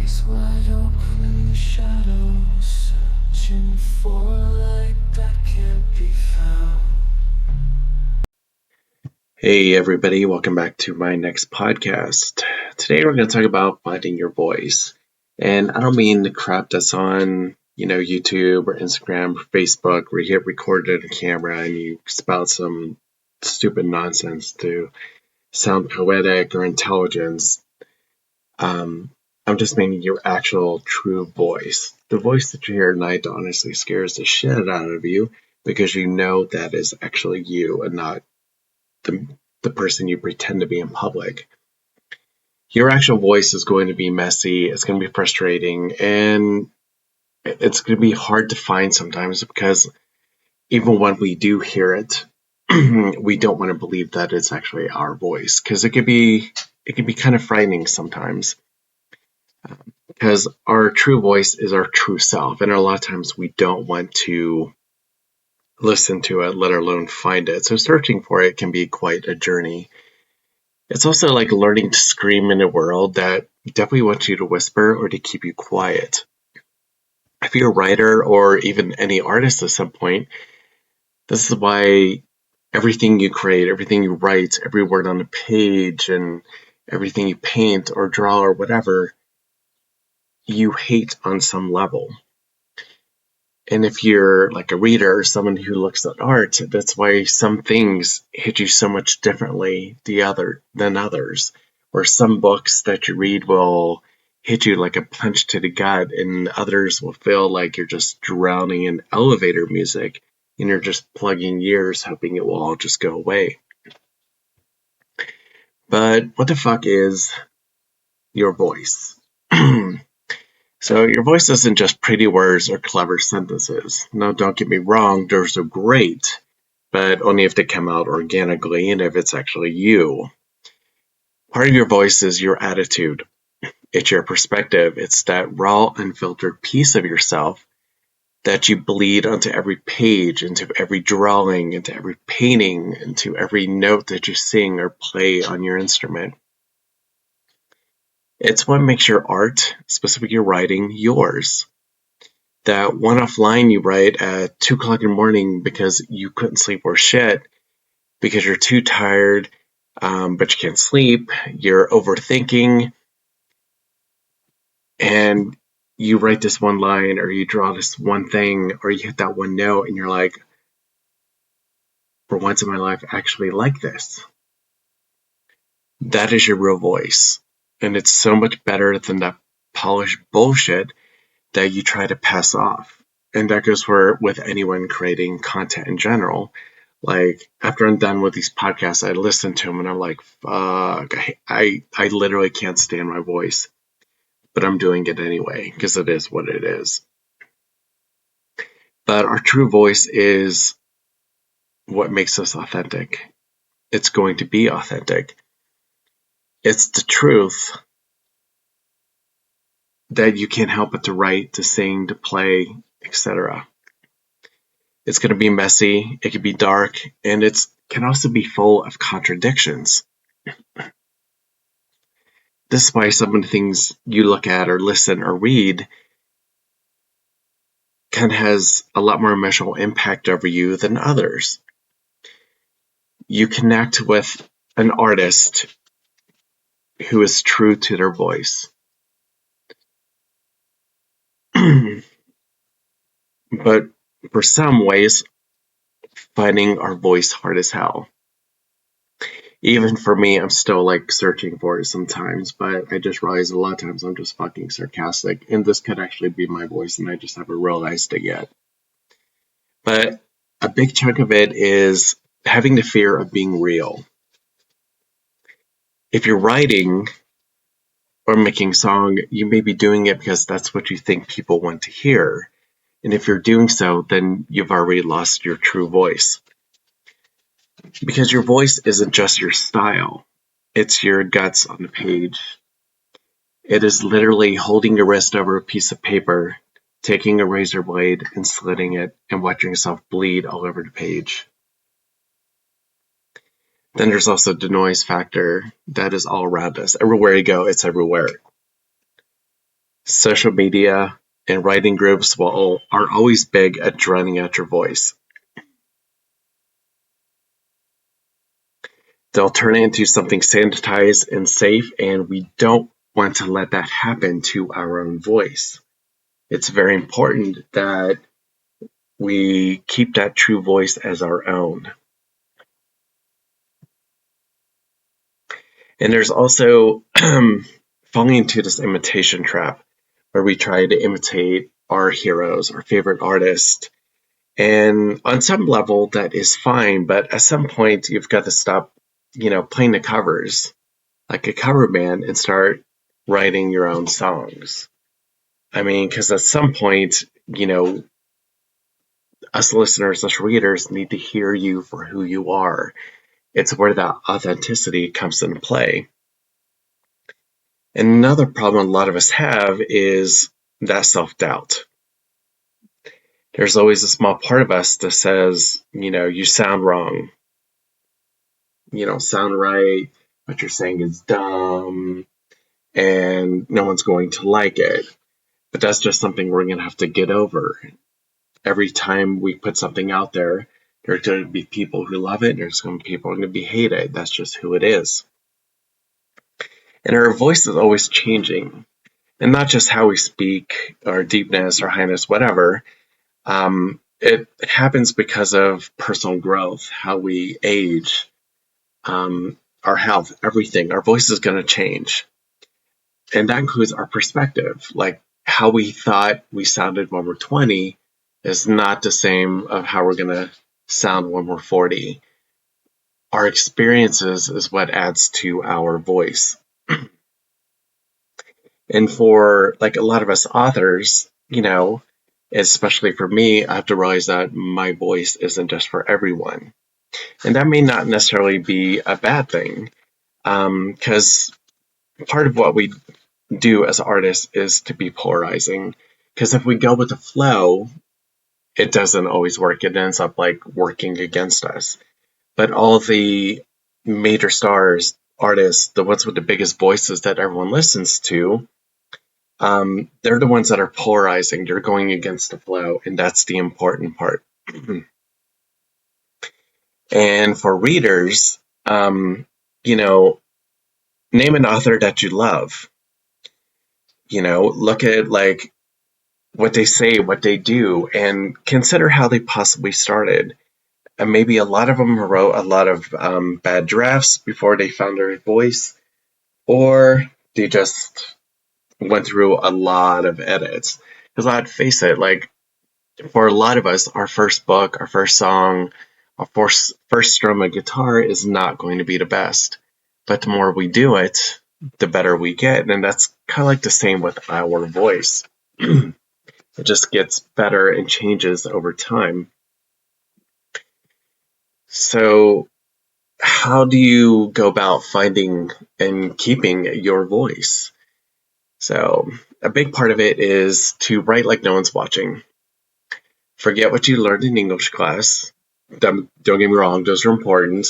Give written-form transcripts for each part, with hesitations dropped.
eyes wide open in the shadows, searching for a light that can't be found. Hey everybody, welcome back to my next podcast. Today we're going to talk about finding your voice. And I don't mean the crap that's on, YouTube or Instagram or Facebook where you hit record at a camera and you spout some stupid nonsense to sound poetic or intelligence. I'm just meaning your actual true voice. The voice that you hear at night honestly scares the shit out of you because you know that is actually you and not the person you pretend to be in public. Your actual voice is going to be messy, it's going to be frustrating, and it's going to be hard to find sometimes because even when we do hear it, we don't want to believe that it's actually our voice because it can be kind of frightening sometimes because our true voice is our true self, and a lot of times we don't want to listen to it, let alone find it. So searching for it can be quite a journey. It's also like learning to scream in a world that definitely wants you to whisper or to keep you quiet. If you're a writer or even any artist at some point, this is why everything you create, everything you write, every word on a page, and everything you paint or draw or whatever, you hate on some level. And if you're like a reader or someone who looks at art, that's why some things hit you so much differently than others. Or some books that you read will hit you like a punch to the gut, and others will feel like you're just drowning in elevator music and you're just plugging ears hoping it will all just go away. But what the fuck is your voice? So your voice isn't just pretty words or clever sentences. No, don't get me wrong, those are great, but only if they come out organically and if it's actually you. Part of your voice is your attitude. It's your perspective. It's that raw, unfiltered piece of yourself that you bleed onto every page, into every drawing, into every painting, into every note that you sing or play on your instrument. It's what makes your art, specifically your writing, yours. That one-off line you write at 2 o'clock in the morning because you couldn't sleep or shit, because you're too tired, but you can't sleep, you're overthinking, and you write this one line or you draw this one thing or you hit that one note and you're like, for once in my life, I actually like this. That is your real voice. And it's so much better than that polished bullshit that you try to pass off. And that goes for with anyone creating content in general. Like, after I'm done with these podcasts, I listen to them and I'm like, fuck, I literally can't stand my voice. But I'm doing it anyway, because it is what it is. But our true voice is what makes us authentic. It's going to be authentic. It's the truth that you can't help but to write, to sing, to play, etc. It's going to be messy, it can be dark, and it can also be full of contradictions. This is why some of the things you look at or listen or read kind of has a lot more emotional impact over you than others. You connect with an artist who is true to their voice. But for some ways, finding our voice hard as hell. Even for me, I'm still like searching for it sometimes, but I just realize a lot of times I'm just fucking sarcastic, and this could actually be my voice, and I just haven't realized it yet. But a big chunk of it is having the fear of being real. If you're writing or making a song, you may be doing it because that's what you think people want to hear. And if you're doing so, then you've already lost your true voice. Because your voice isn't just your style, it's your guts on the page. It is literally holding your wrist over a piece of paper, taking a razor blade and slitting it and watching yourself bleed all over the page. Then there's also the noise factor that is all around us. Everywhere you go, it's everywhere. social media and writing groups are always big at drowning out your voice. They'll turn it into something sanitized and safe, and we don't want to let that happen to our own voice. It's very important that we keep that true voice as our own. And there's also falling into this imitation trap where we try to imitate our heroes, our favorite artists. And on some level, that is fine, but at some point, you've got to stop, playing the covers like a cover band and start writing your own songs. I mean, because at some point, us listeners, us readers need to hear you for who you are. It's where that authenticity comes into play. And another problem a lot of us have is that self-doubt. There's always a small part of us that says, you sound wrong. You don't sound right. What you're saying is dumb. And no one's going to like it. But that's just something we're going to have to get over. Every time we put something out there, there's going to be people who love it, and there's going to be people who are going to be hate it. That's just who it is. And our voice is always changing. And not just how we speak, our deepness, our highness, whatever. It happens because of personal growth, how we age, our health, everything. Our voice is going to change. And that includes our perspective. Like how we thought we sounded when we're 20 is not the same of how we're going to sound when we're 40. Our experiences is what adds to our voice. And for like a lot of us authors, especially for me, I have to realize that my voice isn't just for everyone. And that may not necessarily be a bad thing, because part of what we do as artists is to be polarizing. Because if we go with the flow, it doesn't always work. It ends up like working against us. But all the major stars, artists, the ones with the biggest voices that everyone listens to, they're the ones that are polarizing. They're going against the flow, and that's the important part. And for readers, name an author that you love. Look at like what they say, what they do, and consider how they possibly started. And maybe a lot of them wrote a lot of bad drafts before they found their voice, or they just went through a lot of edits. Because let's face it, like for a lot of us, our first book, our first song, our first strum of guitar is not going to be the best. But the more we do it, the better we get. And that's kind of like the same with our voice. It just gets better and changes over time. So how do you go about finding and keeping your voice? So a big part of it is to write like no one's watching. Forget what you learned in English class. Don't get me wrong, those are important.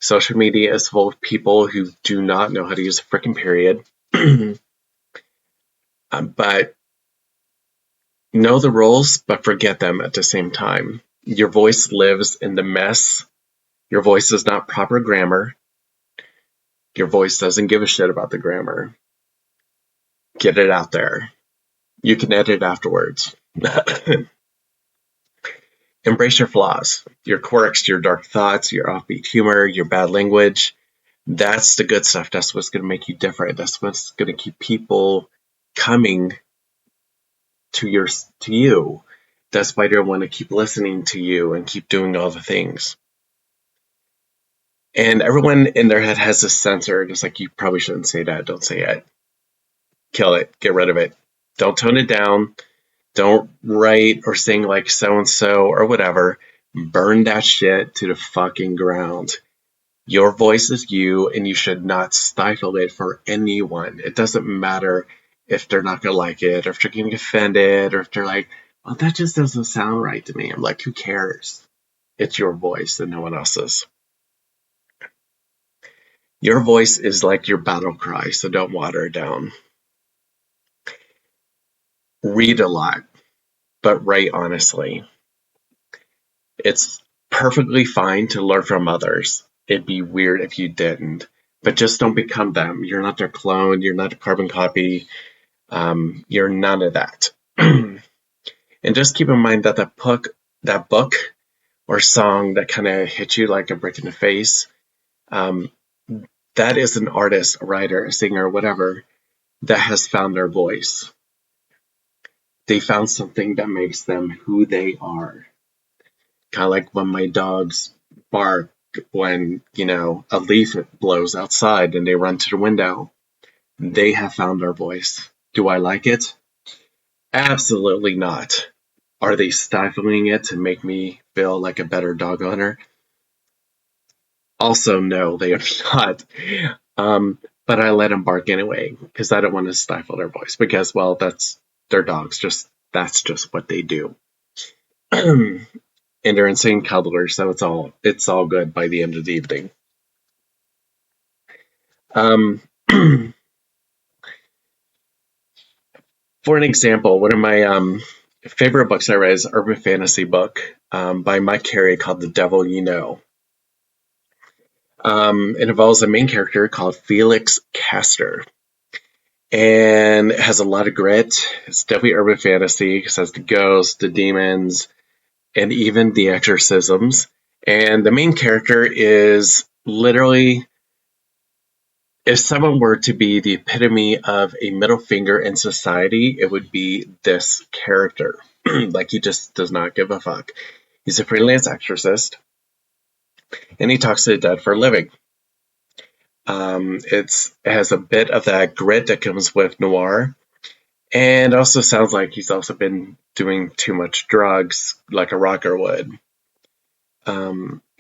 Social media is full of people who do not know how to use a freaking period. But know the rules, but forget them at the same time. Your voice lives in the mess. Your voice is not proper grammar. Your voice doesn't give a shit about the grammar. Get it out there. You can edit afterwards. Embrace your flaws, your quirks, your dark thoughts, your offbeat humor, your bad language. That's the good stuff. That's what's going to make you different. That's what's going to keep people coming to you. That's why they want to keep listening to you and keep doing all the things. And everyone in their head has this censor, just like you probably shouldn't say that. Don't say it. Kill it. Get rid of it. Don't tone it down. Don't write or sing like so-and-so or whatever. Burn that shit to the fucking ground. Your voice is you, and you should not stifle it for anyone. It doesn't matter if they're not going to like it, or if they're getting offended, or if they're like, well, that just doesn't sound right to me. I'm like, who cares? It's your voice and no one else's. Your voice is like your battle cry, so don't water it down. read a lot, but write honestly. It's perfectly fine to learn from others. It'd be weird if you didn't, but just don't become them. You're not their clone. You're not a carbon copy. You're none of that. And just keep in mind that that book or song that kind of hits you like a brick in the face, um, that is an artist, a writer, a singer, whatever, that has found their voice. They found something that makes them who they are. Kind of like when my dogs bark when, a leaf blows outside and they run to the window. They have found their voice. Do I like it? Absolutely not. Are they stifling it to make me feel like a better dog owner? Also, no, they are not. But I let them bark anyway because I don't want to stifle their voice because, well, that's their dogs. That's just what they do. And they're insane cuddlers, so it's all good by the end of the evening. Um, for an example, one of my favorite books I read is an urban fantasy book by Mike Carey called The Devil You Know. It involves a main character called Felix Castor. And it has a lot of grit. It's definitely urban fantasy because it has the ghosts, the demons, and even the exorcisms. And the main character is literally, if someone were to be the epitome of a middle finger in society, it would be this character. Like, he just does not give a fuck. He's a freelance exorcist, and he talks to the dead for a living. It has a bit of that grit that comes with noir, and also sounds like he's also been doing too much drugs, like a rocker would.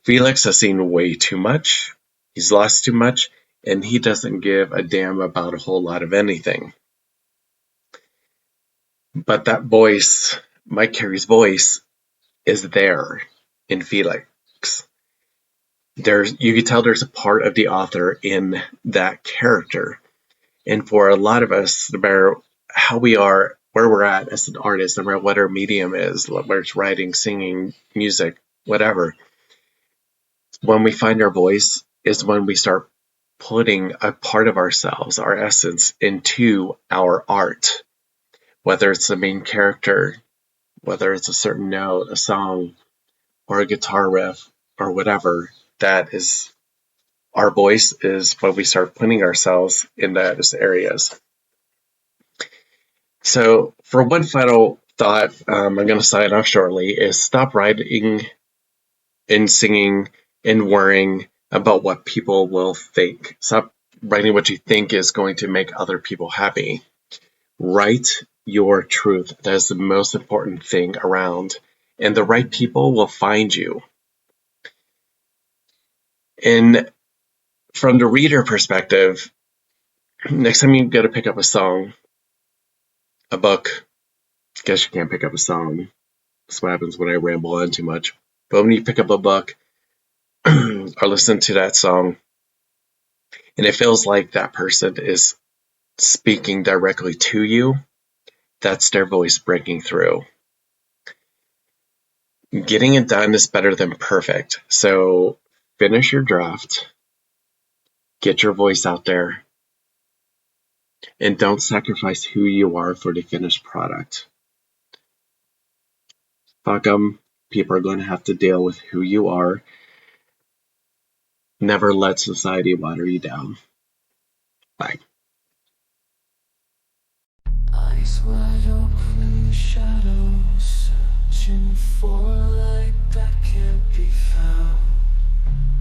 Felix has seen way too much. He's lost too much, and he doesn't give a damn about a whole lot of anything. But that voice, Mike Carey's voice, is there in Felix. You can tell there's a part of the author in that character. And for a lot of us, no matter how we are, where we're at as an artist, no matter what our medium is, whether it's writing, singing, music, whatever, when we find our voice is when we start putting a part of ourselves, our essence, into our art. Whether it's the main character, whether it's a certain note, a song, or a guitar riff, or whatever, that is our voice is when we start putting ourselves in those areas. So for one final thought, I'm going to sign off shortly, is stop writing and singing and worrying about what people will think. Stop writing what you think is going to make other people happy. Write your truth. That is the most important thing around. And the right people will find you. And from the reader perspective, next time you go to pick up a song, a book, I guess you can't pick up a song. That's what happens when I ramble on too much. But when you pick up a book or listen to that song, and it feels like that person is speaking directly to you, that's their voice breaking through. Getting it done is better than perfect. So finish your draft, get your voice out there, and don't sacrifice who you are for the finished product. Fuck them. People are going to have to deal with who you are. Never let society water you down. Bye. Eyes wide open in the shadows.